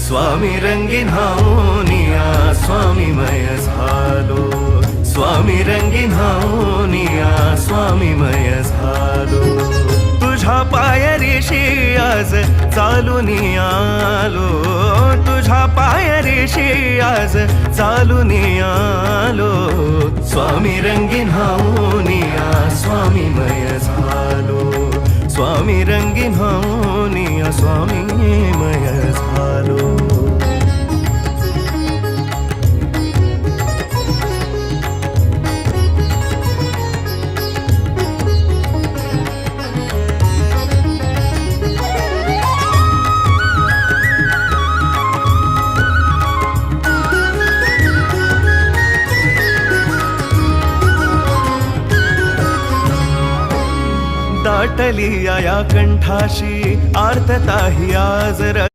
स्वामी रंगीन हावनिया स्वामीमय झालो, स्वामी रंगीन हावनिया स्वामीमय झालो. तुझ्या पायरीशी आज चालून आलो, तुझ्या पायरीशी आज चालून आलो. स्वामी रंगीन हावनिया स्वामीमय झालो, स्वामी रंगीन हावनिया स्वामीमय झालो. दाटली या कंठाशी आर्तता ही आज